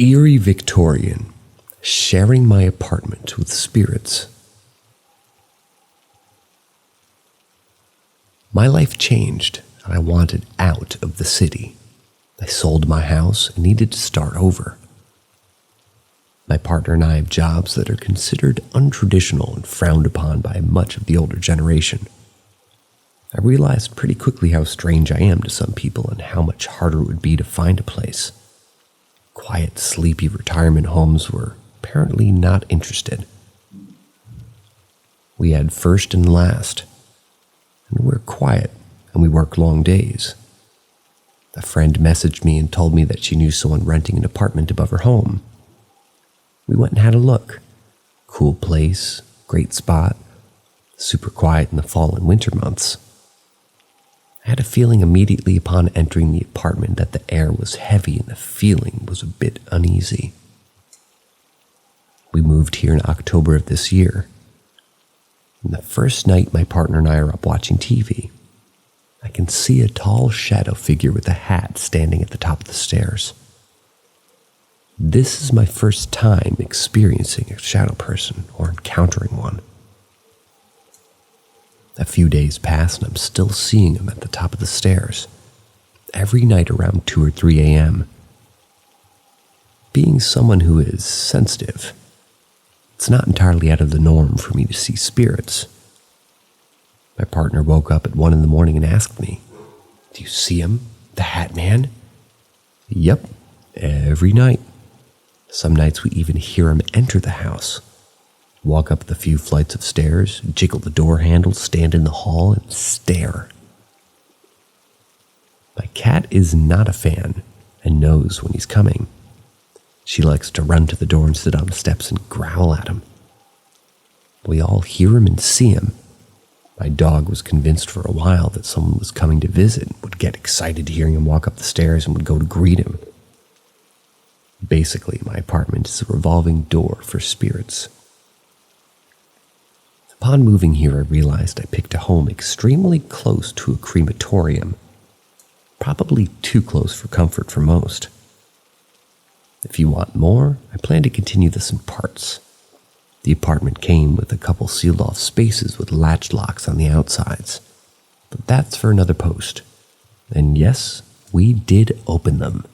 Eerie Victorian, sharing my apartment with spirits. My life changed, and I wanted out of the city. I sold my house and needed to start over. My partner and I have jobs that are considered untraditional and frowned upon by much of the older generation. I realized pretty quickly how strange I am to some people and how much harder it would be to find a place. Quiet, sleepy retirement homes were apparently not interested. We had first and last, and we're quiet, and we work long days. A friend messaged me and told me that she knew someone renting an apartment above her home. We went and had a look. Cool place, great spot, super quiet in the fall and winter months. I had a feeling immediately upon entering the apartment that the air was heavy and the feeling was a bit uneasy. We moved here in October of this year. And the first night my partner and I are up watching TV, I can see a tall shadow figure with a hat standing at the top of the stairs. This is my first time experiencing a shadow person or encountering one. A few days pass and I'm still seeing him at the top of the stairs, every night around 2 or 3 a.m. Being someone who is sensitive, it's not entirely out of the norm for me to see spirits. My partner woke up at 1 in the morning and asked me, "Do you see him, the Hat Man?" Yep, every night. Some nights we even hear him enter the house, walk up the few flights of stairs, jiggle the door handle, stand in the hall, and stare. My cat is not a fan and knows when he's coming. She likes to run to the door and sit on the steps and growl at him. We all hear him and see him. My dog was convinced for a while that someone was coming to visit, would get excited hearing him walk up the stairs and would go to greet him. Basically, my apartment is a revolving door for spirits. Upon moving here, I realized I picked a home extremely close to a crematorium, probably too close for comfort for most. If you want more, I plan to continue this in parts. The apartment came with a couple sealed-off spaces with latch locks on the outsides, but that's for another post. And yes, we did open them.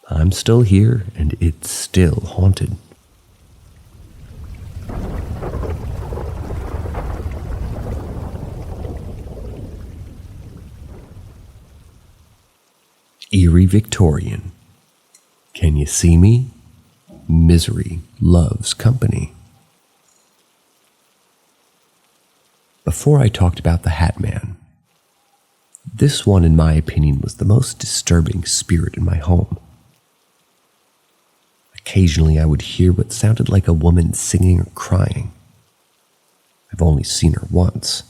I'm still here, and it's still haunted. Eerie Victorian. Can you see me? Misery loves company. Before I talked about the Hat Man, this one, in my opinion, was the most disturbing spirit in my home. Occasionally, I would hear what sounded like a woman singing or crying. I've only seen her once.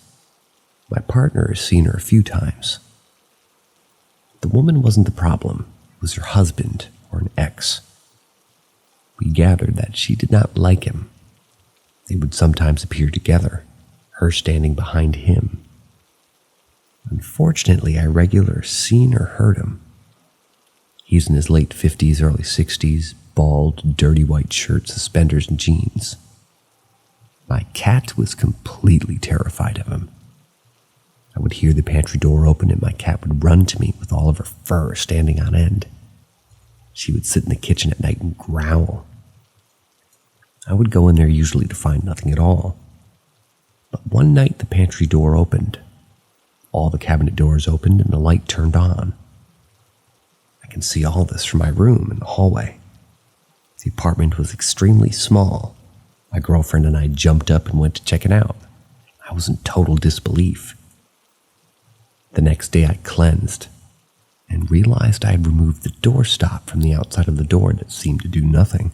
My partner has seen her a few times. The woman wasn't the problem. It was her husband or an ex. We gathered that she did not like him. They would sometimes appear together, her standing behind him. Unfortunately, I regularly seen or heard him. He's in his late 50s, early 60s, bald, dirty white shirt, suspenders, and jeans. My cat was completely terrified of him. I would hear the pantry door open and my cat would run to me with all of her fur standing on end. She would sit in the kitchen at night and growl. I would go in there usually to find nothing at all. But one night the pantry door opened. All the cabinet doors opened and the light turned on. I can see all this from my room in the hallway. The apartment was extremely small. My girlfriend and I jumped up and went to check it out. I was in total disbelief. The next day I cleansed and realized I had removed the doorstop from the outside of the door that seemed to do nothing.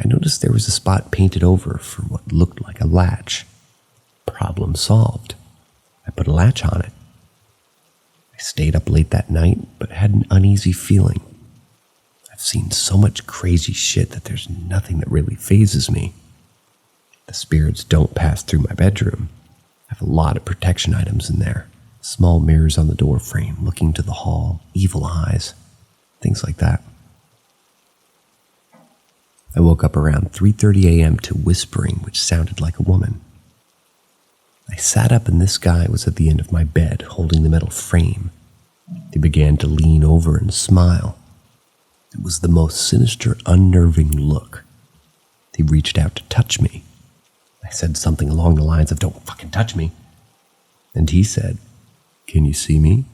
I noticed there was a spot painted over for what looked like a latch. Problem solved. I put a latch on it. I stayed up late that night, but had an uneasy feeling. I've seen so much crazy shit that there's nothing that really phases me. The spirits don't pass through my bedroom. I have a lot of protection items in there. Small mirrors on the door frame looking to the hall, evil eyes, things like that. I woke up around 3:30 a.m. to whispering, which sounded like a woman. I sat up and this guy was at the end of my bed holding the metal frame. He began to lean over and smile. It was the most sinister, unnerving look. He reached out to touch me. I said something along the lines of, "Don't fucking touch me." And he said, "Can you see me?"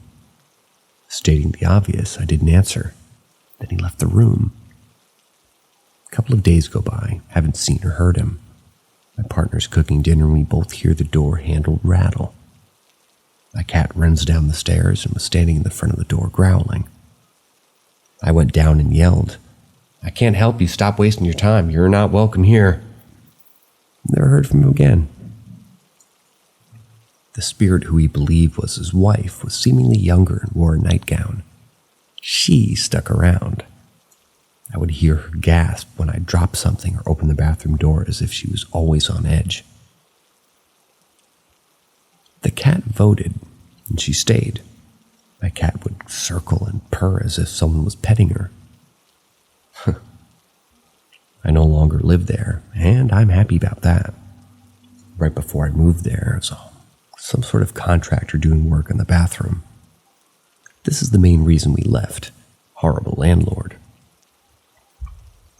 Stating the obvious, I didn't answer. Then he left the room. A couple of days go by, haven't seen or heard him. My partner's cooking dinner and we both hear the door handle rattle. My cat runs down the stairs and was standing in the front of the door growling. I went down and yelled, "I can't help you, stop wasting your time, you're not welcome here." Never heard from him again. The spirit who he believed was his wife was seemingly younger and wore a nightgown. She stuck around. I would hear her gasp when I dropped something or opened the bathroom door as if she was always on edge. The cat voted, and she stayed. My cat would circle and purr as if someone was petting her. I no longer live there, and I'm happy about that. Right before I moved there, I was some sort of contractor doing work in the bathroom. This is the main reason we left. Horrible landlord.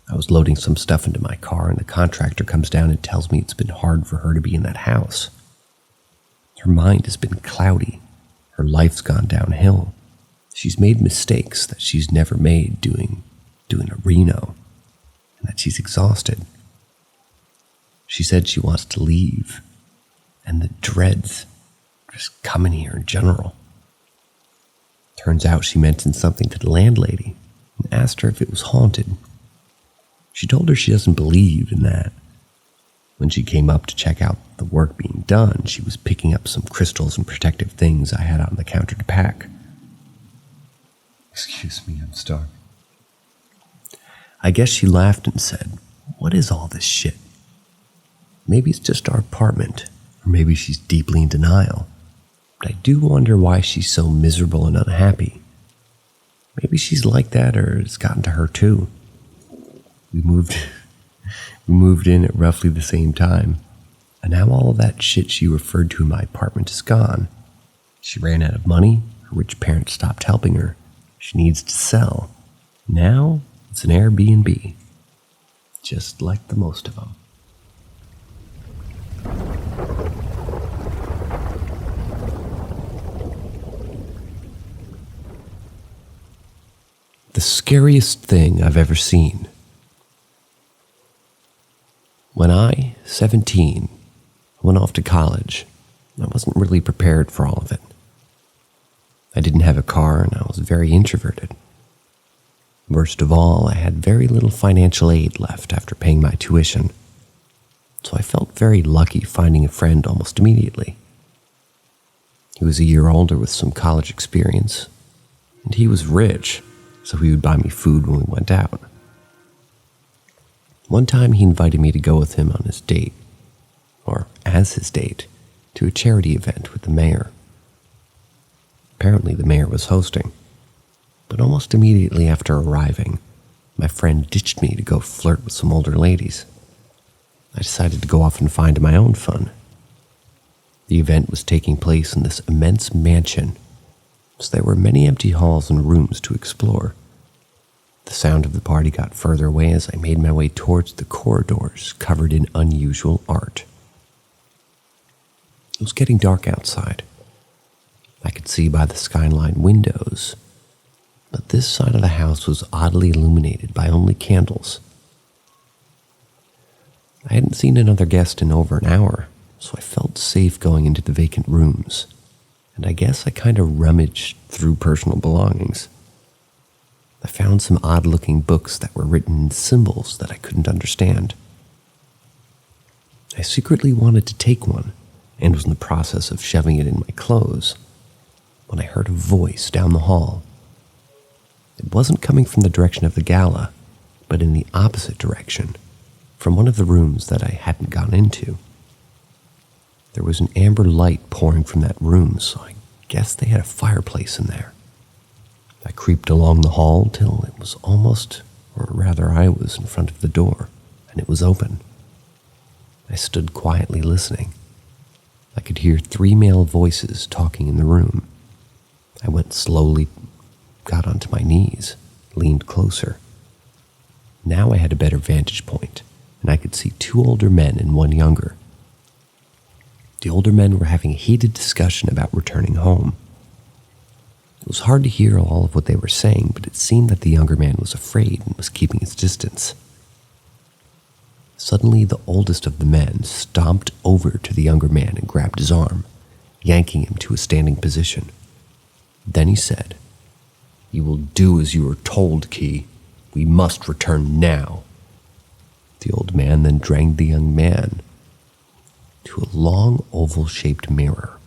I was loading some stuff into my car and the contractor comes down and tells me it's been hard for her to be in that house. Her mind has been cloudy. Her life's gone downhill. She's made mistakes that she's never made doing a reno, and that she's exhausted. She said she wants to leave, and the dreads just coming here in general. Turns out she mentioned something to the landlady and asked her if it was haunted. She told her she doesn't believe in that. When she came up to check out the work being done, she was picking up some crystals and protective things I had on the counter to pack. Excuse me, I'm starving. I guess she laughed and said, "What is all this shit? Maybe it's just our apartment, or maybe she's deeply in denial. But I do wonder why she's so miserable and unhappy. Maybe she's like that or it's gotten to her too." We moved in at roughly the same time, and now all of that shit she referred to in my apartment is gone. She ran out of money, her rich parents stopped helping her, she needs to sell. Now it's an Airbnb, just like the most of them. The scariest thing I've ever seen. When I, 17, went off to college, I wasn't really prepared for all of it. I didn't have a car and I was very introverted. Worst of all, I had very little financial aid left after paying my tuition, so I felt very lucky finding a friend almost immediately. He was a year older with some college experience, and he was rich, so he would buy me food when we went out. One time he invited me to go with him on his date, or as his date, to a charity event with the mayor. Apparently the mayor was hosting, but almost immediately after arriving, my friend ditched me to go flirt with some older ladies. I decided to go off and find my own fun. The event was taking place in this immense mansion, so there were many empty halls and rooms to explore. The sound of the party got further away as I made my way towards the corridors covered in unusual art. It was getting dark outside. I could see by the skyline windows, but this side of the house was oddly illuminated by only candles. I hadn't seen another guest in over an hour, so I felt safe going into the vacant rooms, and I guess I kind of rummaged through personal belongings. I found some odd-looking books that were written in symbols that I couldn't understand. I secretly wanted to take one, and was in the process of shoving it in my clothes, when I heard a voice down the hall. It wasn't coming from the direction of the gala, but in the opposite direction, from one of the rooms that I hadn't gone into. There was an amber light pouring from that room, so I guess they had a fireplace in there. I creeped along the hall till it was almost, or rather I was in front of the door, and it was open. I stood quietly listening. I could hear 3 male voices talking in the room. I went slowly, got onto my knees, leaned closer. Now I had a better vantage point, and I could see 2 older men and 1 younger. The older men were having a heated discussion about returning home. It was hard to hear all of what they were saying, but it seemed that the younger man was afraid and was keeping his distance. Suddenly, the oldest of the men stomped over to the younger man and grabbed his arm, yanking him to a standing position. Then he said, "You will do as you are told, Key. We must return now." The old man then dragged the young man to a long oval-shaped mirror,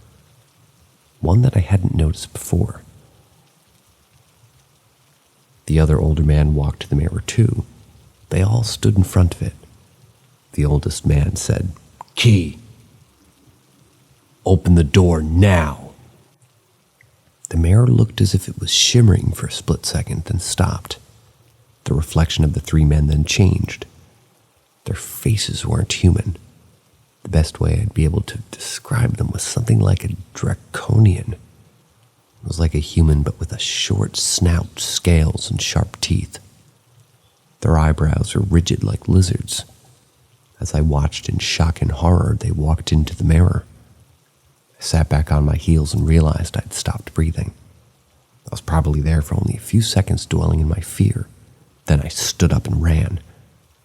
one that I hadn't noticed before. The other older man walked to the mirror too. They all stood in front of it. The oldest man said, "Key, open the door now." The mirror looked as if it was shimmering for a split second, then stopped. The reflection of the 3 men then changed. Their faces weren't human. The best way I'd be able to describe them was something like a draconian. It was like a human, but with a short snout, scales, and sharp teeth. Their eyebrows were rigid like lizards. As I watched in shock and horror, they walked into the mirror. I sat back on my heels and realized I'd stopped breathing. I was probably there for only a few seconds, dwelling in my fear. Then I stood up and ran.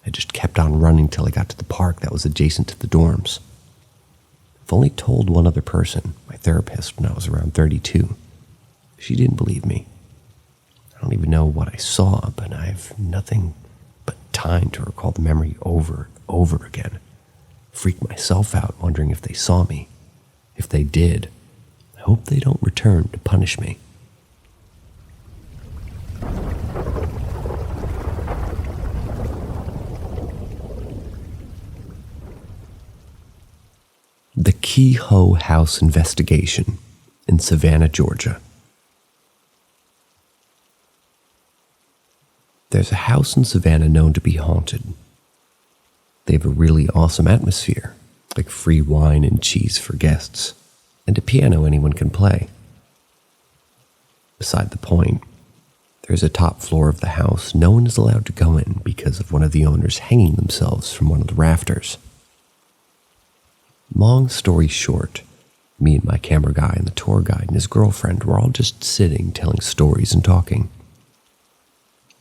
I just kept on running till I got to the park that was adjacent to the dorms. I've only told one other person, my therapist, when I was around 32. She didn't believe me. I don't even know what I saw, but I have nothing but time to recall the memory over and over again. Freaked myself out wondering if they saw me. If they did, I hope they don't return to punish me. The Kehoe House Investigation in Savannah, Georgia. There's a house in Savannah known to be haunted. They have a really awesome atmosphere, like free wine and cheese for guests, and a piano anyone can play. Beside the point, there's a top floor of the house no one is allowed to go in because of one of the owners hanging themselves from one of the rafters. Long story short, me and my camera guy and the tour guide and his girlfriend were all just sitting telling stories and talking.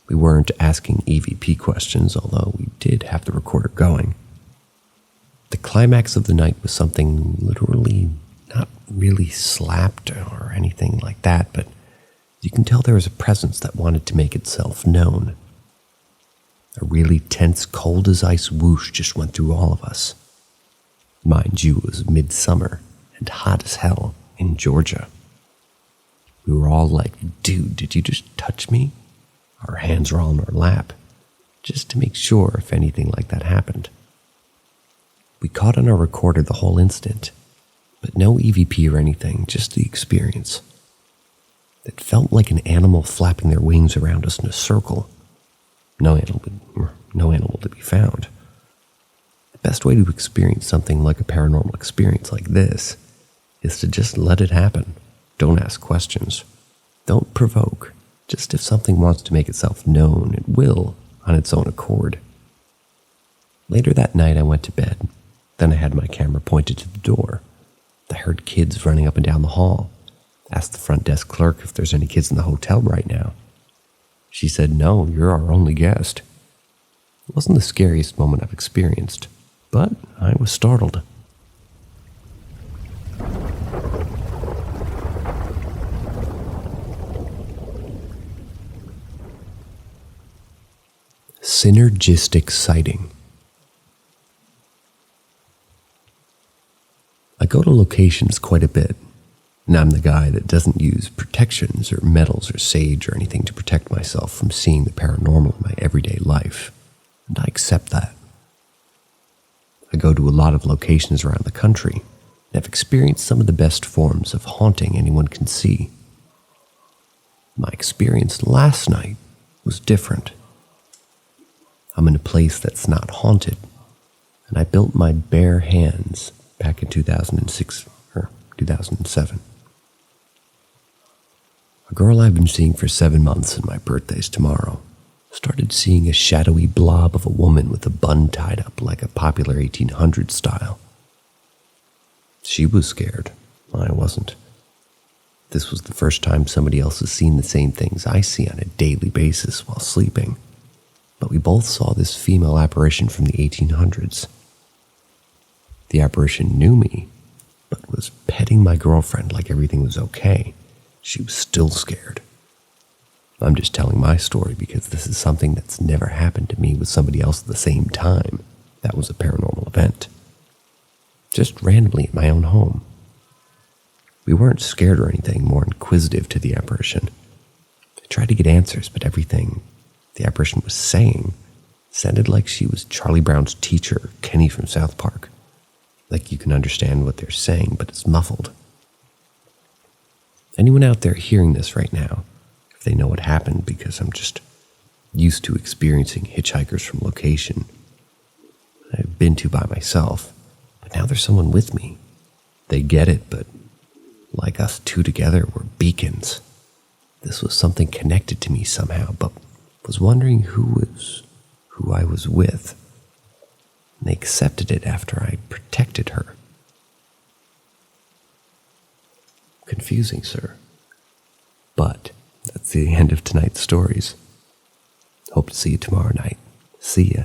We weren't asking EVP questions, although we did have the recorder going. The climax of the night was something literally not really slapped or anything like that, but you can tell there was a presence that wanted to make itself known. A really tense, cold-as-ice whoosh just went through all of us. Mind you, it was midsummer and hot as hell in Georgia. We were all like, "Dude, did you just touch me?" Our hands were all in our lap. just to make sure if anything like that happened. We caught on our recorder the whole incident, but no EVP or anything, just the experience. It felt like an animal flapping their wings around us in a circle. No animal to be found. The best way to experience something like a paranormal experience like this is to just let it happen. Don't ask questions. Don't provoke. Just if something wants to make itself known, it will on its own accord. Later that night, I went to bed. Then I had my camera pointed to the door. I heard kids running up and down the hall. Asked the front desk clerk if there's any kids in the hotel right now. She said, "No, you're our only guest." It wasn't the scariest moment I've experienced, but I was startled. Synergistic sighting. I go to locations quite a bit, and I'm the guy that doesn't use protections or metals or sage or anything to protect myself from seeing the paranormal in my everyday life, and I accept that. I go to a lot of locations around the country, and have experienced some of the best forms of haunting anyone can see. My experience last night was different. I'm in a place that's not haunted, and I built my bare hands back in 2006 or 2007. A girl I've been seeing for 7 months, and my birthday's tomorrow, started seeing a shadowy blob of a woman with a bun tied up like a popular 1800s style. She was scared. I wasn't. This was the first time somebody else has seen the same things I see on a daily basis while sleeping. But we both saw this female apparition from the 1800s. The apparition knew me, but was petting my girlfriend like everything was okay. She was still scared. I'm just telling my story because this is something that's never happened to me with somebody else at the same time. That was a paranormal event. Just randomly at my own home. We weren't scared or anything, more inquisitive to the apparition. I tried to get answers, but everything the apparition was saying sounded like she was Charlie Brown's teacher, Kenny from South Park. Like you can understand what they're saying, but it's muffled. Anyone out there hearing this right now, if they know what happened, because I'm just used to experiencing hitchhikers from location I've been to by myself, but now there's someone with me. They get it, but like us two together, we're beacons. This was something connected to me somehow, but was wondering who I was with. And they accepted it after I protected her. Confusing, sir. But that's the end of tonight's stories. Hope to see you tomorrow night. See ya.